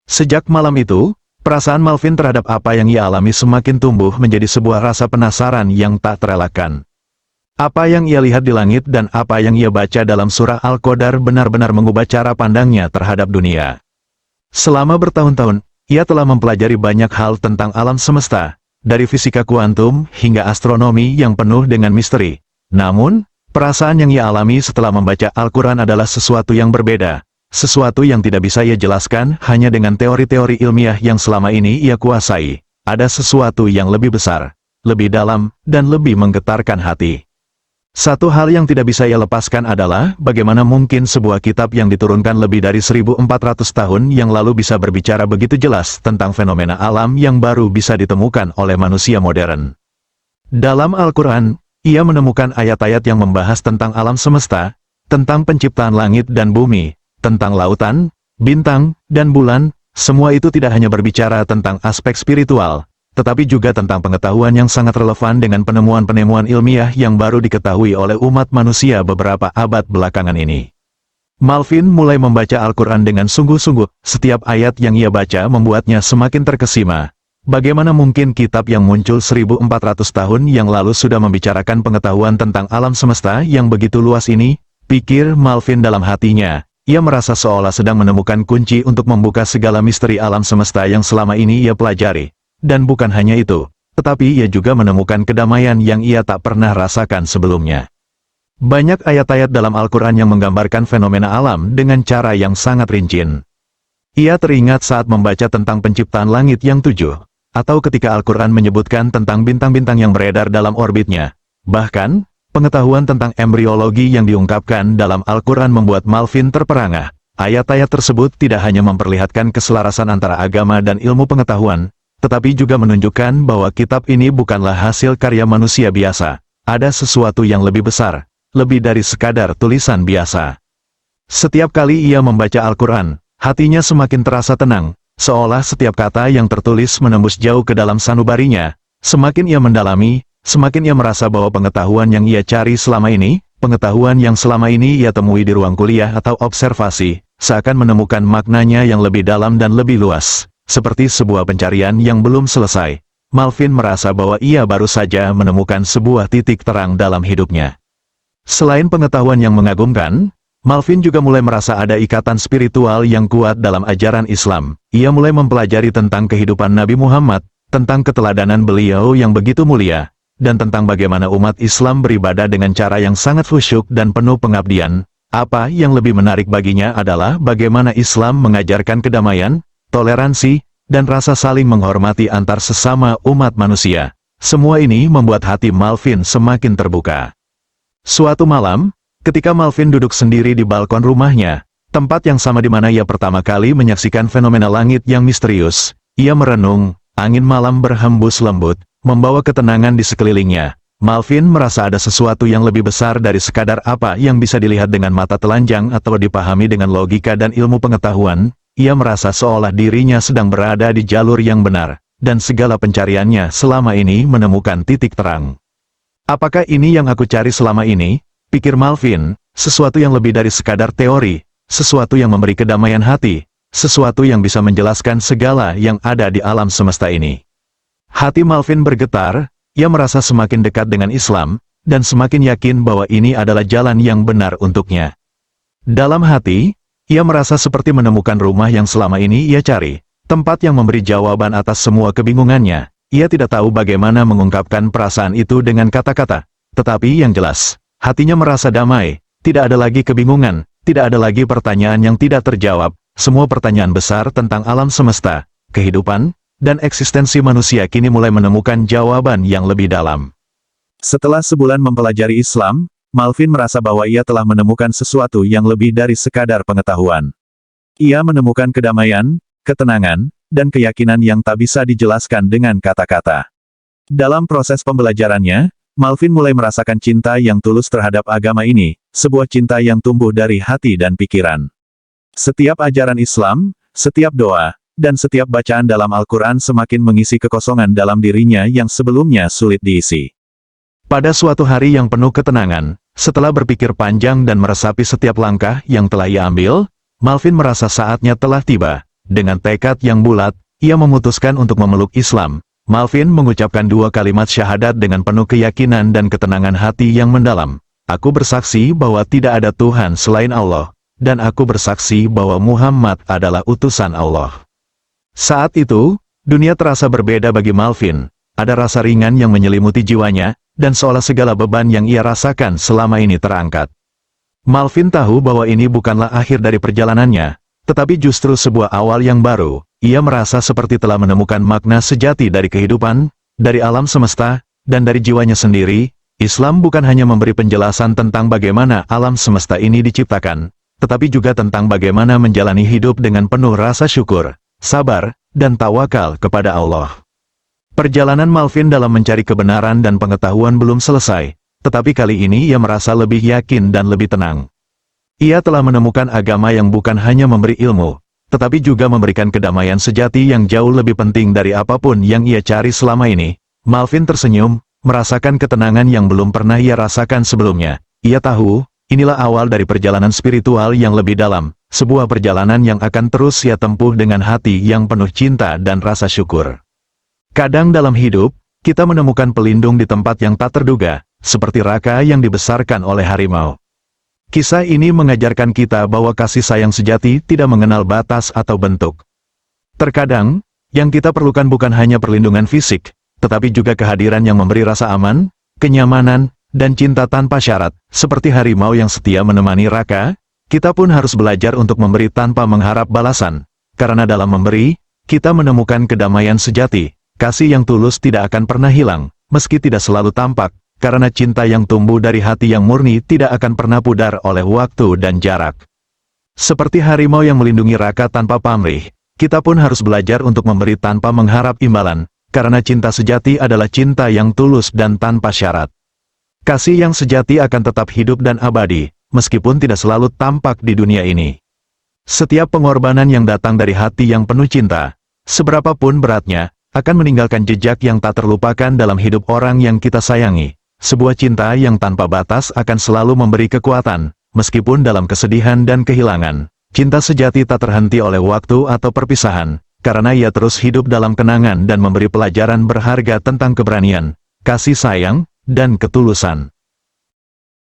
Sejak malam itu, perasaan Malvin terhadap apa yang ia alami semakin tumbuh menjadi sebuah rasa penasaran yang tak terelakkan. Apa yang ia lihat di langit dan apa yang ia baca dalam surah Al-Qadar benar-benar mengubah cara pandangnya terhadap dunia. Selama bertahun-tahun, ia telah mempelajari banyak hal tentang alam semesta, dari fisika kuantum hingga astronomi yang penuh dengan misteri. Namun, perasaan yang ia alami setelah membaca Al-Quran adalah sesuatu yang berbeda. Sesuatu yang tidak bisa ia jelaskan hanya dengan teori-teori ilmiah yang selama ini ia kuasai. Ada sesuatu yang lebih besar, lebih dalam, dan lebih menggetarkan hati. Satu hal yang tidak bisa ia lepaskan adalah bagaimana mungkin sebuah kitab yang diturunkan lebih dari 1400 tahun yang lalu bisa berbicara begitu jelas tentang fenomena alam yang baru bisa ditemukan oleh manusia modern. Dalam Al-Quran, ia menemukan ayat-ayat yang membahas tentang alam semesta, tentang penciptaan langit dan bumi, tentang lautan, bintang, dan bulan. Semua itu tidak hanya berbicara tentang aspek spiritual, tetapi juga tentang pengetahuan yang sangat relevan dengan penemuan-penemuan ilmiah yang baru diketahui oleh umat manusia beberapa abad belakangan ini. Malvin mulai membaca Al-Quran dengan sungguh-sungguh. Setiap ayat yang ia baca membuatnya semakin terkesima. Bagaimana mungkin kitab yang muncul 1400 tahun yang lalu sudah membicarakan pengetahuan tentang alam semesta yang begitu luas ini? Pikir Malvin dalam hatinya. Ia merasa seolah sedang menemukan kunci untuk membuka segala misteri alam semesta yang selama ini ia pelajari. Dan bukan hanya itu, tetapi ia juga menemukan kedamaian yang ia tak pernah rasakan sebelumnya. Banyak ayat-ayat dalam Al-Quran yang menggambarkan fenomena alam dengan cara yang sangat rinci. Ia teringat saat membaca tentang penciptaan langit yang 7, atau ketika Al-Quran menyebutkan tentang bintang-bintang yang beredar dalam orbitnya. Bahkan, pengetahuan tentang embriologi yang diungkapkan dalam Al-Quran membuat Malvin terperangah. Ayat-ayat tersebut tidak hanya memperlihatkan keselarasan antara agama dan ilmu pengetahuan, tetapi juga menunjukkan bahwa kitab ini bukanlah hasil karya manusia biasa. Ada sesuatu yang lebih besar, lebih dari sekadar tulisan biasa. Setiap kali ia membaca Al-Quran, hatinya semakin terasa tenang, seolah setiap kata yang tertulis menembus jauh ke dalam sanubarinya. Semakin ia mendalami, semakin ia merasa bahwa pengetahuan yang ia cari selama ini, pengetahuan yang selama ini ia temui di ruang kuliah atau observasi, seakan menemukan maknanya yang lebih dalam dan lebih luas. Seperti sebuah pencarian yang belum selesai, Malvin merasa bahwa ia baru saja menemukan sebuah titik terang dalam hidupnya. Selain pengetahuan yang mengagumkan, Malvin juga mulai merasa ada ikatan spiritual yang kuat dalam ajaran Islam. Ia mulai mempelajari tentang kehidupan Nabi Muhammad, tentang keteladanan beliau yang begitu mulia, dan tentang bagaimana umat Islam beribadah dengan cara yang sangat khusyuk dan penuh pengabdian. Apa yang lebih menarik baginya adalah bagaimana Islam mengajarkan kedamaian, toleransi, dan rasa saling menghormati antar sesama umat manusia. Semua ini membuat hati Malvin semakin terbuka. Suatu malam, ketika Malvin duduk sendiri di balkon rumahnya, tempat yang sama di mana ia pertama kali menyaksikan fenomena langit yang misterius, ia merenung. Angin malam berhembus lembut, membawa ketenangan di sekelilingnya. Malvin merasa ada sesuatu yang lebih besar dari sekadar apa yang bisa dilihat dengan mata telanjang atau dipahami dengan logika dan ilmu pengetahuan. Ia merasa seolah dirinya sedang berada di jalur yang benar, dan segala pencariannya selama ini menemukan titik terang. Apakah ini yang aku cari selama ini? Pikir Malvin, sesuatu yang lebih dari sekadar teori, sesuatu yang memberi kedamaian hati, sesuatu yang bisa menjelaskan segala yang ada di alam semesta ini. Hati Malvin bergetar, ia merasa semakin dekat dengan Islam, dan semakin yakin bahwa ini adalah jalan yang benar untuknya. Dalam hati, ia merasa seperti menemukan rumah yang selama ini ia cari, tempat yang memberi jawaban atas semua kebingungannya. Ia tidak tahu bagaimana mengungkapkan perasaan itu dengan kata-kata, tetapi yang jelas, hatinya merasa damai, tidak ada lagi kebingungan, tidak ada lagi pertanyaan yang tidak terjawab. Semua pertanyaan besar tentang alam semesta, kehidupan, dan eksistensi manusia kini mulai menemukan jawaban yang lebih dalam. Setelah sebulan mempelajari Islam, Malvin merasa bahwa ia telah menemukan sesuatu yang lebih dari sekadar pengetahuan. Ia menemukan kedamaian, ketenangan, dan keyakinan yang tak bisa dijelaskan dengan kata-kata. Dalam proses pembelajarannya, Malvin mulai merasakan cinta yang tulus terhadap agama ini, sebuah cinta yang tumbuh dari hati dan pikiran. Setiap ajaran Islam, setiap doa, dan setiap bacaan dalam Al-Quran semakin mengisi kekosongan dalam dirinya yang sebelumnya sulit diisi. Pada suatu hari yang penuh ketenangan, setelah berpikir panjang dan meresapi setiap langkah yang telah ia ambil, Malvin merasa saatnya telah tiba. Dengan tekad yang bulat, ia memutuskan untuk memeluk Islam. Malvin mengucapkan 2 kalimat syahadat dengan penuh keyakinan dan ketenangan hati yang mendalam. Aku bersaksi bahwa tidak ada Tuhan selain Allah, dan aku bersaksi bahwa Muhammad adalah utusan Allah. Saat itu, dunia terasa berbeda bagi Malvin. Ada rasa ringan yang menyelimuti jiwanya, dan seolah segala beban yang ia rasakan selama ini terangkat. Malvin tahu bahwa ini bukanlah akhir dari perjalanannya, tetapi justru sebuah awal yang baru. Ia merasa seperti telah menemukan makna sejati dari kehidupan, dari alam semesta, dan dari jiwanya sendiri. Islam bukan hanya memberi penjelasan tentang bagaimana alam semesta ini diciptakan, tetapi juga tentang bagaimana menjalani hidup dengan penuh rasa syukur, sabar, dan tawakal kepada Allah. Perjalanan Malvin dalam mencari kebenaran dan pengetahuan belum selesai, tetapi kali ini ia merasa lebih yakin dan lebih tenang. Ia telah menemukan agama yang bukan hanya memberi ilmu, tetapi juga memberikan kedamaian sejati yang jauh lebih penting dari apapun yang ia cari selama ini. Malvin tersenyum, merasakan ketenangan yang belum pernah ia rasakan sebelumnya. Ia tahu, inilah awal dari perjalanan spiritual yang lebih dalam, sebuah perjalanan yang akan terus ia tempuh dengan hati yang penuh cinta dan rasa syukur. Kadang dalam hidup, kita menemukan pelindung di tempat yang tak terduga, seperti Raka yang dibesarkan oleh harimau. Kisah ini mengajarkan kita bahwa kasih sayang sejati tidak mengenal batas atau bentuk. Terkadang, yang kita perlukan bukan hanya perlindungan fisik, tetapi juga kehadiran yang memberi rasa aman, kenyamanan, dan cinta tanpa syarat. Seperti harimau yang setia menemani Raka, kita pun harus belajar untuk memberi tanpa mengharap balasan. Karena dalam memberi, kita menemukan kedamaian sejati. Kasih yang tulus tidak akan pernah hilang, meski tidak selalu tampak. Karena cinta yang tumbuh dari hati yang murni tidak akan pernah pudar oleh waktu dan jarak. Seperti harimau yang melindungi Raka tanpa pamrih, kita pun harus belajar untuk memberi tanpa mengharap imbalan, karena cinta sejati adalah cinta yang tulus dan tanpa syarat. Kasih yang sejati akan tetap hidup dan abadi, meskipun tidak selalu tampak di dunia ini. Setiap pengorbanan yang datang dari hati yang penuh cinta, seberapapun beratnya, akan meninggalkan jejak yang tak terlupakan dalam hidup orang yang kita sayangi. Sebuah cinta yang tanpa batas akan selalu memberi kekuatan, meskipun dalam kesedihan dan kehilangan. Cinta sejati tak terhenti oleh waktu atau perpisahan, karena ia terus hidup dalam kenangan dan memberi pelajaran berharga tentang keberanian, kasih sayang, dan ketulusan.